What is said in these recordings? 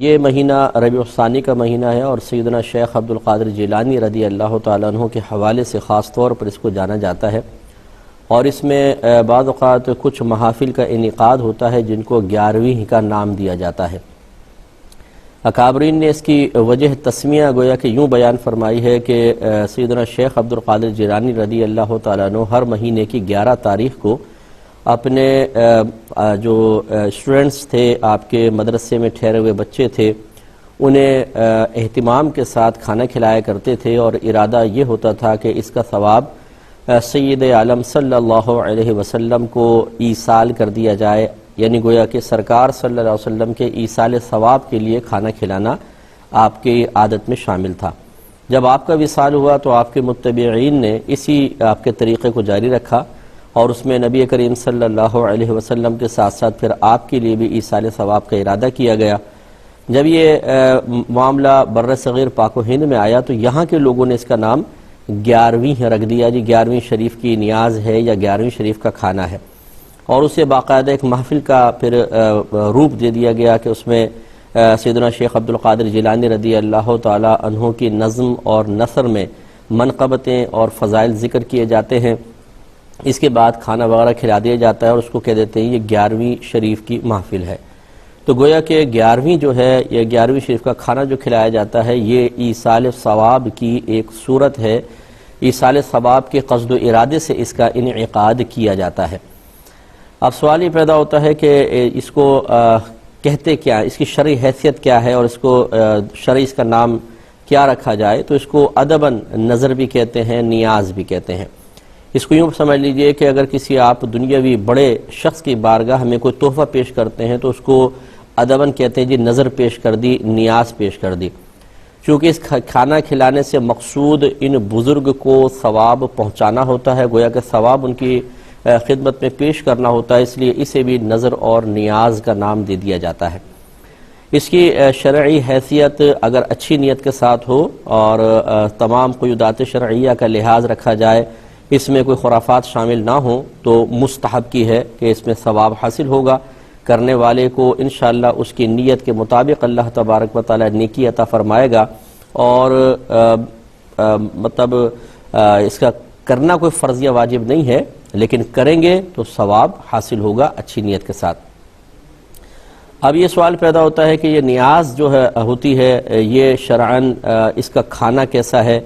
یہ مہینہ ربیع الثانی کا مہینہ ہے اور سیدنا شیخ عبد القادر جیلانی رضی اللہ تعالیٰ عنہ کے حوالے سے خاص طور پر اس کو جانا جاتا ہے، اور اس میں بعض اوقات کچھ محافل کا انعقاد ہوتا ہے جن کو 11ویں کا نام دیا جاتا ہے۔ اکابرین نے اس کی وجہ تسمیہ گویا کہ یوں بیان فرمائی ہے کہ سیدنا شیخ عبد القادر جیلانی رضی اللہ تعالیٰ عنہ ہر مہینے کی 11 تاریخ کو اپنے جو اسٹوڈنٹس تھے، آپ کے مدرسے میں ٹھہرے ہوئے بچے تھے، انہیں اہتمام کے ساتھ کھانا کھلایا کرتے تھے، اور ارادہ یہ ہوتا تھا کہ اس کا ثواب سید عالم صلی اللہ علیہ وسلم کو ایصال کر دیا جائے، یعنی گویا کہ سرکار صلی اللہ علیہ وسلم کے ایصال ثواب کے لیے کھانا کھلانا آپ کی عادت میں شامل تھا۔ جب آپ کا وصال ہوا تو آپ کے متبعین نے اسی آپ کے طریقے کو جاری رکھا، اور اس میں نبی کریم صلی اللہ علیہ وسلم کے ساتھ ساتھ پھر آپ کے لیے بھی ایصال ثواب کا ارادہ کیا گیا۔ جب یہ معاملہ بر صغیر پاک و ہند میں آیا تو یہاں کے لوگوں نے اس کا نام 11ویں رکھ دیا، جی 11ویں شریف کی نیاز ہے یا 11ویں شریف کا کھانا ہے، اور اسے باقاعدہ ایک محفل کا پھر روپ دے دیا گیا کہ اس میں سیدنا شیخ عبد القادر جیلانی رضی اللہ تعالی عنہ کی نظم اور نثر میں منقبتیں اور فضائل ذکر کیے جاتے ہیں۔ اس کے بعد کھانا وغیرہ کھلا دیا جاتا ہے اور اس کو کہہ دیتے ہیں یہ 11ویں شریف کی محفل ہے۔ تو گویا کہ 11ویں جو ہے یہ 11ویں شریف کا کھانا جو کھلایا جاتا ہے یہ ایصال ثواب کی ایک صورت ہے، ایصال ثواب کے قصد و ارادے سے اس کا انعقاد کیا جاتا ہے۔ اب سوال یہ پیدا ہوتا ہے کہ اس کو کہتے کیا، اس کی شرعی حیثیت کیا ہے، اور اس کو شرعی اس کا نام کیا رکھا جائے؟ تو اس کو ادباً نظر بھی کہتے ہیں، نیاز بھی کہتے ہیں۔ اس کو یوں سمجھ لیجئے کہ اگر کسی آپ دنیاوی بڑے شخص کی بارگاہ میں کوئی تحفہ پیش کرتے ہیں تو اس کو ادباً کہتے ہیں جی نظر پیش کر دی، نیاز پیش کر دی، چونکہ اس کھانا کھلانے سے مقصود ان بزرگ کو ثواب پہنچانا ہوتا ہے، گویا کہ ثواب ان کی خدمت میں پیش کرنا ہوتا ہے، اس لیے اسے بھی نظر اور نیاز کا نام دے دیا جاتا ہے۔ اس کی شرعی حیثیت اگر اچھی نیت کے ساتھ ہو اور تمام قیودات شرعیہ کا لحاظ رکھا جائے، اس میں کوئی خرافات شامل نہ ہوں، تو مستحب کی ہے کہ اس میں ثواب حاصل ہوگا، کرنے والے کو انشاءاللہ اس کی نیت کے مطابق اللہ تبارک و تعالی نیکی عطا فرمائے گا، اور اس کا کرنا کوئی فرضیہ واجب نہیں ہے، لیکن کریں گے تو ثواب حاصل ہوگا اچھی نیت کے ساتھ۔ اب یہ سوال پیدا ہوتا ہے کہ یہ نیاز جو ہے ہوتی ہے یہ شرعاً اس کا کھانا کیسا ہے؟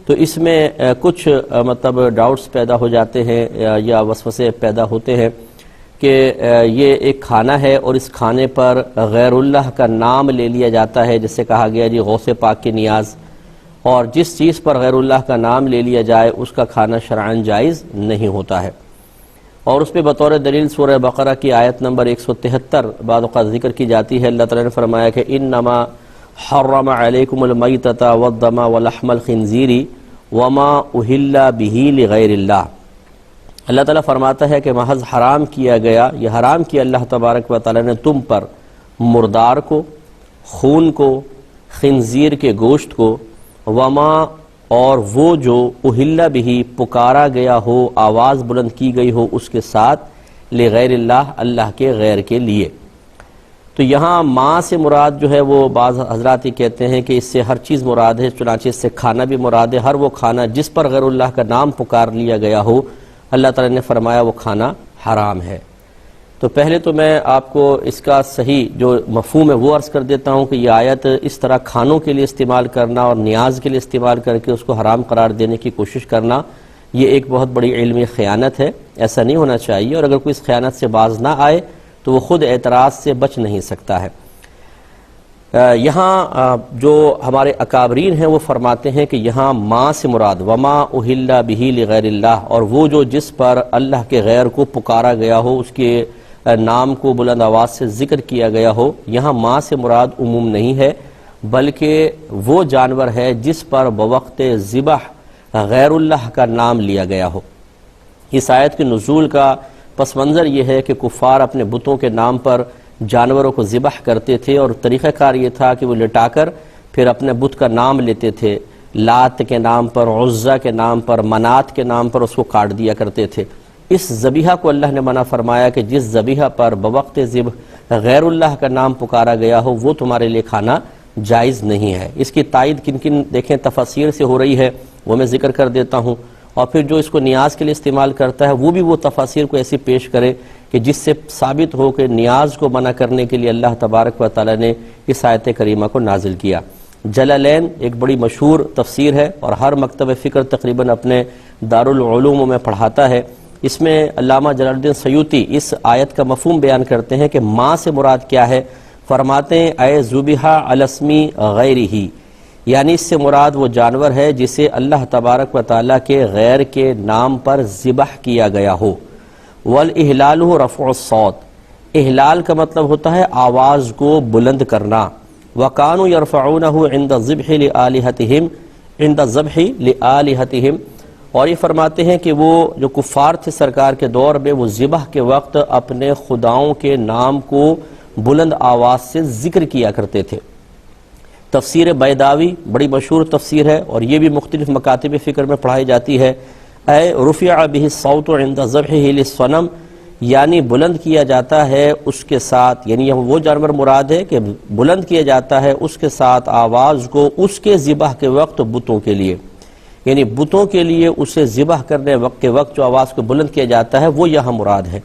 تو اس میں کچھ ڈاؤٹس پیدا ہو جاتے ہیں یا وسوسے پیدا ہوتے ہیں کہ یہ ایک کھانا ہے اور اس کھانے پر غیر اللہ کا نام لے لیا جاتا ہے، جیسے کہا گیا جی غوث پاک کی نیاز، اور جس چیز پر غیر اللہ کا نام لے لیا جائے اس کا کھانا شرعاً جائز نہیں ہوتا ہے۔ اور اس پہ بطور دلیل سورہ بقرہ کی آیت نمبر 173 بعض اوقات ذکر کی جاتی ہے۔ اللہ تعالیٰ نے فرمایا کہ انما حرم علیکم المیتۃ والدم ولحم الخنزیر وما اہل بہ لغیر اللہ۔ اللہ تعالیٰ فرماتا ہے کہ محض حرام کیا گیا، یہ حرام کیا اللہ تبارک و تعالیٰ نے تم پر مردار کو، خون کو، خنزیر کے گوشت کو، وما اور وہ جو اہل بہ پکارا گیا ہو، آواز بلند کی گئی ہو اس کے ساتھ، لغیر اللہ اللہ کے غیر کے لیے۔ تو یہاں ماں سے مراد جو ہے وہ بعض حضرات ہی کہتے ہیں کہ اس سے ہر چیز مراد ہے، چنانچہ اس سے کھانا بھی مراد ہے، ہر وہ کھانا جس پر غیر اللہ کا نام پکار لیا گیا ہو اللہ تعالیٰ نے فرمایا وہ کھانا حرام ہے۔ تو پہلے تو میں آپ کو اس کا صحیح جو مفہوم ہے وہ عرض کر دیتا ہوں کہ یہ آیت اس طرح کھانوں کے لیے استعمال کرنا اور نیاز کے لیے استعمال کر کے اس کو حرام قرار دینے کی کوشش کرنا، یہ ایک بہت بڑی علمی خیانت ہے، ایسا نہیں ہونا چاہیے، اور اگر کوئی اس خیانت سے باز نہ آئے تو وہ خود اعتراض سے بچ نہیں سکتا ہے۔ یہاں جو ہمارے اکابرین ہیں وہ فرماتے ہیں کہ یہاں ماں سے مراد وما اہل بہ لغیر اللہ، اور وہ جو جس پر اللہ کے غیر کو پکارا گیا ہو، اس کے نام کو بلند آواز سے ذکر کیا گیا ہو، یہاں ماں سے مراد عموم نہیں ہے، بلکہ وہ جانور ہے جس پر بوقت ذبح غیر اللہ کا نام لیا گیا ہو۔ اس آیت کے نزول کا پس منظر یہ ہے کہ کفار اپنے بتوں کے نام پر جانوروں کو ذبح کرتے تھے، اور طریقہ کار یہ تھا کہ وہ لٹا کر پھر اپنے بت کا نام لیتے تھے، لات کے نام پر، عزہ کے نام پر، منات کے نام پر اس کو کاٹ دیا کرتے تھے۔ اس ذبیحہ کو اللہ نے منع فرمایا کہ جس ذبیحہ پر بوقت ذبح غیر اللہ کا نام پکارا گیا ہو وہ تمہارے لیے کھانا جائز نہیں ہے۔ اس کی تائید کن کن دیکھیں تفاسیر سے ہو رہی ہے، وہ میں ذکر کر دیتا ہوں، اور پھر جو اس کو نیاز کے لیے استعمال کرتا ہے وہ بھی وہ تفاسیر کو ایسی پیش کرے کہ جس سے ثابت ہو کہ نیاز کو منع کرنے کے لیے اللہ تبارک و تعالی نے اس آیت کریمہ کو نازل کیا۔ جلالین ایک بڑی مشہور تفسیر ہے اور ہر مکتب فکر تقریباً اپنے دارالعلوم میں پڑھاتا ہے۔ اس میں علامہ جلال الدین سیوطی اس آیت کا مفہوم بیان کرتے ہیں کہ ماں سے مراد کیا ہے، فرماتے ہیں اے ذبیحہ علی اسم غیرہ، یعنی اس سے مراد وہ جانور ہے جسے اللہ تبارک و تعالیٰ کے غیر کے نام پر ذبح کیا گیا ہو۔ والاحلال رفع الصوت، احلال کا مطلب ہوتا ہے آواز کو بلند کرنا۔ وَكَانُوا يَرْفَعُونَهُ عِنْدَ الذِّبْحِ لِآلِهَتِهِمْ عِنْدَ الذَّبْحِ لِآلِهَتِهِمْ، اور یہ فرماتے ہیں کہ وہ جو کفار تھے سرکار کے دور میں وہ ذبح کے وقت اپنے خداؤں کے نام کو بلند آواز سے ذکر کیا کرتے تھے۔ تفسیر بیداوی بڑی مشہور تفسیر ہے اور یہ بھی مختلف مکاتب فکر میں پڑھائی جاتی ہے۔ اے رفع به الصوت عند ذبحه للصنم، یعنی بلند کیا جاتا ہے اس کے ساتھ، یعنی وہ جانور مراد ہے کہ بلند کیا جاتا ہے اس کے ساتھ آواز کو اس کے ذبح کے وقت بتوں کے لیے، یعنی بتوں کے لیے اسے ذبح کرنے کے وقت جو آواز کو بلند کیا جاتا ہے وہ یہاں مراد ہے۔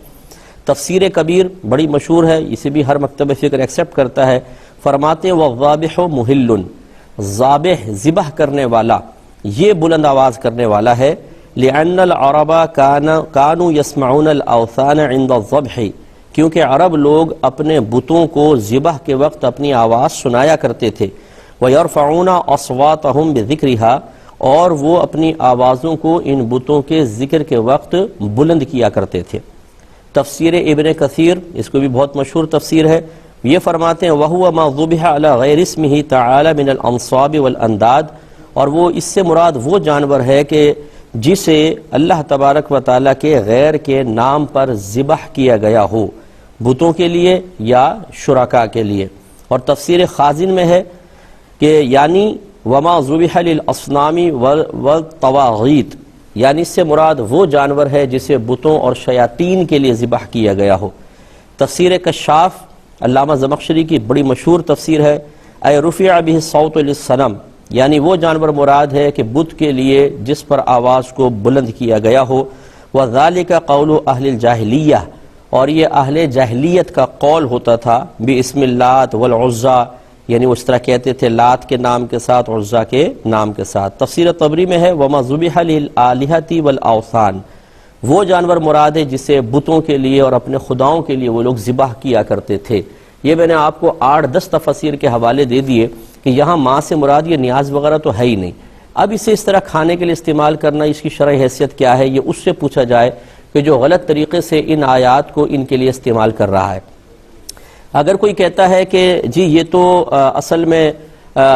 تفسیر کبیر بڑی مشہور ہے، اسے بھی ہر مکتب فکر ایکسیپٹ کرتا ہے، فرماتے ہیں وَالذَّابِحُ مُحِلٌّ، ذابح ذبح کرنے والا یہ بلند آواز کرنے والا ہے۔ لِأَنَّ الْعَرَبَ كَانُوا يَسْمَعُونَ الْأَوْثَانَ عِنْدَ الذَّبْحِ، کیونکہ عرب لوگ اپنے بتوں کو ذبح کے وقت اپنی آواز سنایا کرتے تھے۔ وَيَرْفَعُونَ أَصْوَاتَهُمْ بِذِكْرِهَا، اور وہ اپنی آوازوں کو ان بتوں کے ذکر کے وقت بلند کیا کرتے تھے۔ تفسیر ابن کثیر اس کو بھی بہت مشہور تفسیر ہے، یہ فرماتے ہیں وَهُوَ مَا ذُبِحَ عَلَى غَيْرِ اسْمِهِ تَعَالَى مِنَ الْأَنصَابِ وَالْأَنْدَادِ، اور وہ اس سے مراد وہ جانور ہے کہ جسے اللہ تبارک و تعالیٰ کے غیر کے نام پر ذبح کیا گیا ہو، بتوں کے لیے یا شرکاء کے لیے۔ اور تفسیر خازن میں ہے کہ یعنی وَمَا ذُبِحَ لِلْأَصْنَامِ وَالطَّوَاغِيتِ، یعنی اس سے مراد وہ جانور ہے جسے بتوں اور شیاطین کے لیے ذبح کیا گیا ہو۔ تفسیر کشاف علامہ زمخشری کی بڑی مشہور تفسیر ہے، اے رفع به الصوت للصنم، یعنی وہ جانور مراد ہے کہ بت کے لیے جس پر آواز کو بلند کیا گیا ہو۔ وَذَلِكَ قَوْلُ أَهْلِ الْجَاهِلِيَّةِ، اور یہ اہل جاہلیت کا قول ہوتا تھا، بِاسْمِ اللات والعزا، یعنی وہ اس طرح کہتے تھے لات کے نام کے ساتھ، عزا کے نام کے ساتھ۔ تفسیر طبری میں ہے وَمَا ذُبِحَ لِلْآلِهَةِ وَالْأَوْثَانِ، وہ جانور مراد ہے جسے بتوں کے لیے اور اپنے خداؤں کے لیے وہ لوگ ذبح کیا کرتے تھے۔ یہ میں نے آپ کو 8-10 تفاسیر کے حوالے دے دیے کہ یہاں ماں سے مراد یہ نیاز وغیرہ تو ہے ہی نہیں، اب اسے اس طرح کھانے کے لیے استعمال کرنا اس کی شرعی حیثیت کیا ہے، یہ اس سے پوچھا جائے کہ جو غلط طریقے سے ان آیات کو ان کے لیے استعمال کر رہا ہے۔ اگر کوئی کہتا ہے کہ جی یہ تو اصل میں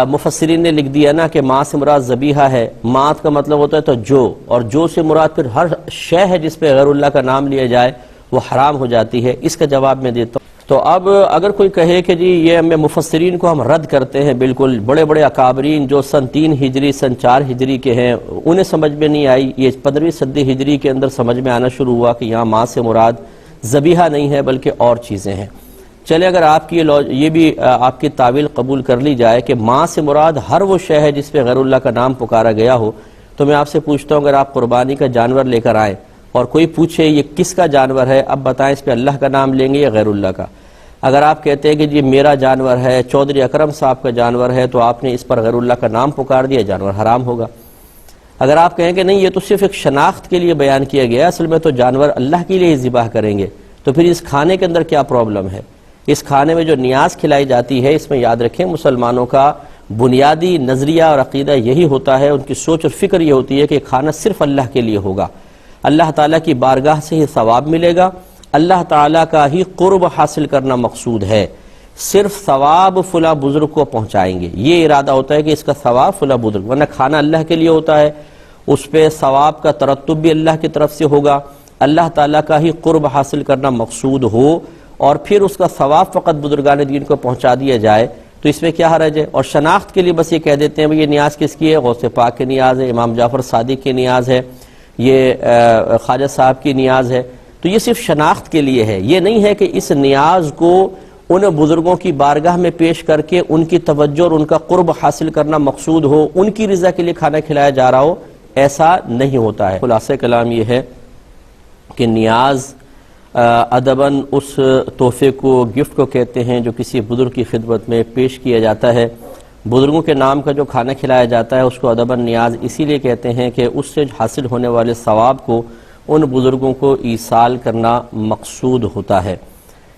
مفسرین نے لکھ دیا نا کہ ماں سے مراد ذبیحہ ہے، مات کا مطلب ہوتا ہے تو جو، اور جو سے مراد پھر ہر شے ہے جس پہ غیر اللہ کا نام لیا جائے وہ حرام ہو جاتی ہے، اس کا جواب میں دیتا ہوں۔ تو اب اگر کوئی کہے کہ جی یہ ہمیں مفسرین کو ہم رد کرتے ہیں، بالکل بڑے بڑے اکابرین جو سن 3 ہجری سن 4 ہجری کے ہیں انہیں سمجھ میں نہیں آئی، یہ 15ویں صدی ہجری کے اندر سمجھ میں آنا شروع ہوا کہ یہاں ماں سے مراد ذبیحہ نہیں ہے بلکہ اور چیزیں ہیں۔ چلے اگر آپ کی یہ بھی آپ کی تعویل قبول کر لی جائے کہ ماں سے مراد ہر وہ شے ہے جس پہ غیر اللہ کا نام پکارا گیا ہو، تو میں آپ سے پوچھتا ہوں اگر آپ قربانی کا جانور لے کر آئیں اور کوئی پوچھے یہ کس کا جانور ہے، اب بتائیں اس پہ اللہ کا نام لیں گے یا غیر اللہ کا؟ اگر آپ کہتے ہیں کہ جی میرا جانور ہے، چودھری اکرم صاحب کا جانور ہے، تو آپ نے اس پر غیر اللہ کا نام پکار دیا، جانور حرام ہوگا۔ اگر آپ کہیں کہ نہیں یہ تو صرف ایک شناخت کے لیے بیان کیا گیا، اصل میں تو جانور اللہ کے لیے ہی ذبح کریں گے، تو پھر اس کھانے کے اندر کیا پرابلم ہے؟ اس کھانے میں جو نیاز کھلائی جاتی ہے، اس میں یاد رکھیں مسلمانوں کا بنیادی نظریہ اور عقیدہ یہی ہوتا ہے، ان کی سوچ اور فکر یہ ہوتی ہے کہ کھانا صرف اللہ کے لیے ہوگا، اللہ تعالیٰ کی بارگاہ سے ہی ثواب ملے گا، اللہ تعالیٰ کا ہی قرب حاصل کرنا مقصود ہے، صرف ثواب فلاں بزرگ کو پہنچائیں گے، یہ ارادہ ہوتا ہے کہ اس کا ثواب فلاں بزرگ، ورنہ کھانا اللہ کے لیے ہوتا ہے، اس پہ ثواب کا ترتب بھی اللہ کی طرف سے ہوگا، اللہ تعالیٰ کا ہی قرب حاصل کرنا مقصود ہو اور پھر اس کا ثواب فقط بزرگان دین کو پہنچا دیا جائے تو اس میں کیا حرج ہے؟ اور شناخت کے لیے بس یہ کہہ دیتے ہیں یہ نیاز کس کی ہے؟ غوث پاک کی نیاز ہے، امام جعفر صادق کی نیاز ہے، یہ خواجہ صاحب کی نیاز ہے، تو یہ صرف شناخت کے لیے ہے، یہ نہیں ہے کہ اس نیاز کو ان بزرگوں کی بارگاہ میں پیش کر کے ان کی توجہ اور ان کا قرب حاصل کرنا مقصود ہو، ان کی رضا کے لیے کھانا کھلایا جا رہا ہو، ایسا نہیں ہوتا ہے۔ خلاصہ کلام یہ ہے کہ نیاز ادباً اس تحفے کو، گفٹ کو کہتے ہیں جو کسی بزرگ کی خدمت میں پیش کیا جاتا ہے۔ بزرگوں کے نام کا جو کھانا کھلایا جاتا ہے اس کو ادباً نیاز اسی لیے کہتے ہیں کہ اس سے حاصل ہونے والے ثواب کو ان بزرگوں کو ایصال کرنا مقصود ہوتا ہے۔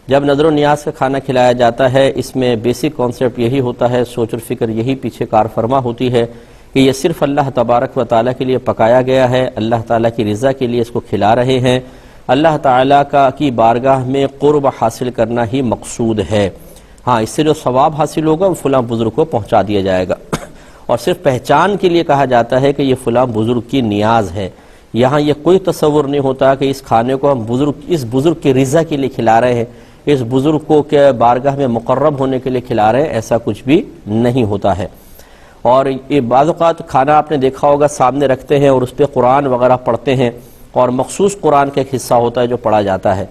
جب نظر و نیاز کا کھانا کھلایا جاتا ہے اس میں بیسک کانسیپٹ یہی ہوتا ہے، سوچ اور فکر یہی پیچھے کار فرما ہوتی ہے کہ یہ صرف اللہ تبارک و تعالیٰ کے لیے پکایا گیا ہے، اللہ تعالیٰ کی رضا کے لیے اس کو کھلا رہے ہیں، اللہ تعالیٰ کی بارگاہ میں قرب حاصل کرنا ہی مقصود ہے۔ ہاں، اس سے جو ثواب حاصل ہوگا وہ فلاں بزرگ کو پہنچا دیا جائے گا، اور صرف پہچان کے لیے کہا جاتا ہے کہ یہ فلاں بزرگ کی نیاز ہے۔ یہاں یہ کوئی تصور نہیں ہوتا کہ اس کھانے کو ہم اس بزرگ کی رضا کے لیے کھلا رہے ہیں، اس بزرگ کو کہ بارگاہ میں مقرب ہونے کے لیے کھلا رہے ہیں، ایسا کچھ بھی نہیں ہوتا ہے۔ اور یہ بعض اوقات کھانا آپ نے دیکھا ہوگا سامنے رکھتے ہیں اور اس پہ قرآن وغیرہ پڑھتے ہیں، اور مخصوص قرآن کا ایک حصہ ہوتا ہے جو پڑھا جاتا ہے۔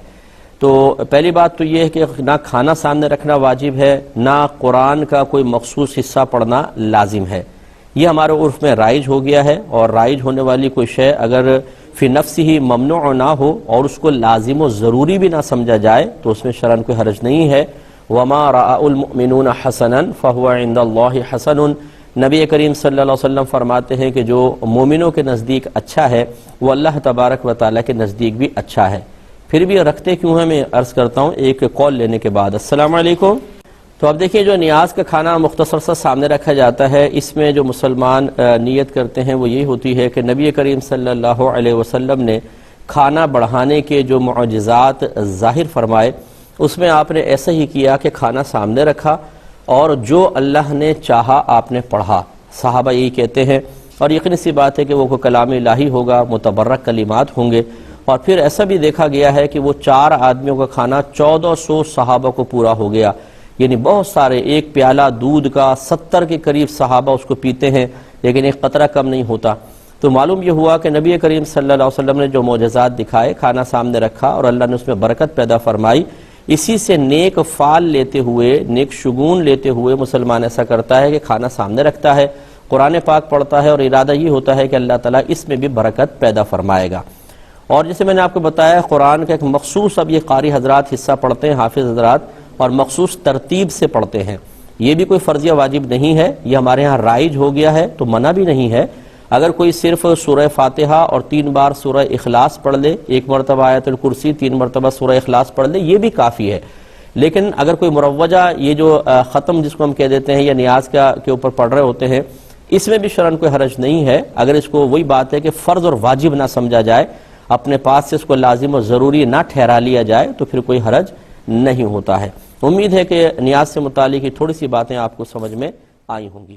تو پہلی بات تو یہ ہے کہ نہ کھانا سامنے رکھنا واجب ہے، نہ قرآن کا کوئی مخصوص حصہ پڑھنا لازم ہے۔ یہ ہمارے عرف میں رائج ہو گیا ہے، اور رائج ہونے والی کوئی شے اگر فی نفس ہی ممنوع نہ ہو اور اس کو لازم و ضروری بھی نہ سمجھا جائے تو اس میں شرعاً کوئی حرج نہیں ہے۔ وَمَا رَأَى الْمُؤْمِنُونَ حَسَنًا فَهُوَ عِنْدَ اللَّهِ حَسَنٌ، نبی کریم صلی اللہ علیہ وسلم فرماتے ہیں کہ جو مومنوں کے نزدیک اچھا ہے وہ اللہ تبارک و تعالیٰ کے نزدیک بھی اچھا ہے۔ پھر بھی رکھتے کیوں ہیں، میں عرض کرتا ہوں ایک کال لینے کے بعد۔ السلام علیکم۔ تو اب دیکھیں جو نیاز کا کھانا مختصر سا سامنے رکھا جاتا ہے، اس میں جو مسلمان نیت کرتے ہیں وہ یہی ہوتی ہے کہ نبی کریم صلی اللہ علیہ وسلم نے کھانا بڑھانے کے جو معجزات ظاہر فرمائے اس میں آپ نے ایسا ہی کیا کہ کھانا سامنے رکھا اور جو اللہ نے چاہا آپ نے پڑھا۔ صحابہ یہی کہتے ہیں، اور یقینی سی بات ہے کہ وہ کلام الہی ہوگا، متبرک کلمات ہوں گے۔ اور پھر ایسا بھی دیکھا گیا ہے کہ وہ 4 آدمیوں کا کھانا 1400 صحابہ کو پورا ہو گیا، یعنی بہت سارے، ایک پیالہ دودھ کا 70 کے قریب صحابہ اس کو پیتے ہیں، لیکن ایک قطرہ کم نہیں ہوتا۔ تو معلوم یہ ہوا کہ نبی کریم صلی اللہ علیہ وسلم نے جو معجزات دکھائے، کھانا سامنے رکھا اور اللہ نے اس میں برکت پیدا فرمائی، اسی سے نیک فال لیتے ہوئے، نیک شگون لیتے ہوئے مسلمان ایسا کرتا ہے کہ کھانا سامنے رکھتا ہے، قرآن پاک پڑھتا ہے، اور ارادہ یہ ہوتا ہے کہ اللہ تعالیٰ اس میں بھی برکت پیدا فرمائے گا۔ اور جیسے میں نے آپ کو بتایا قرآن کا ایک مخصوص، اب یہ قاری حضرات حصہ پڑھتے ہیں، حافظ حضرات، اور مخصوص ترتیب سے پڑھتے ہیں۔ یہ بھی کوئی فرضیہ واجب نہیں ہے، یہ ہمارے ہاں رائج ہو گیا ہے تو منع بھی نہیں ہے۔ اگر کوئی صرف سورہ فاتحہ اور 3 بار سورہ اخلاص پڑھ لے، 1 مرتبہ آیت الکرسی، 3 مرتبہ سورہ اخلاص پڑھ لے، یہ بھی کافی ہے۔ لیکن اگر کوئی مروجہ، یہ جو ختم جس کو ہم کہہ دیتے ہیں یا نیاز کے اوپر پڑھ رہے ہوتے ہیں، اس میں بھی شرعاً کوئی حرج نہیں ہے، اگر اس کو، وہی بات ہے کہ فرض اور واجب نہ سمجھا جائے، اپنے پاس سے اس کو لازم و ضروری نہ ٹھہرا لیا جائے تو پھر کوئی حرج نہیں ہوتا ہے۔ امید ہے کہ نیاز سے متعلق تھوڑی سی باتیں آپ کو سمجھ میں آئی ہوں گی۔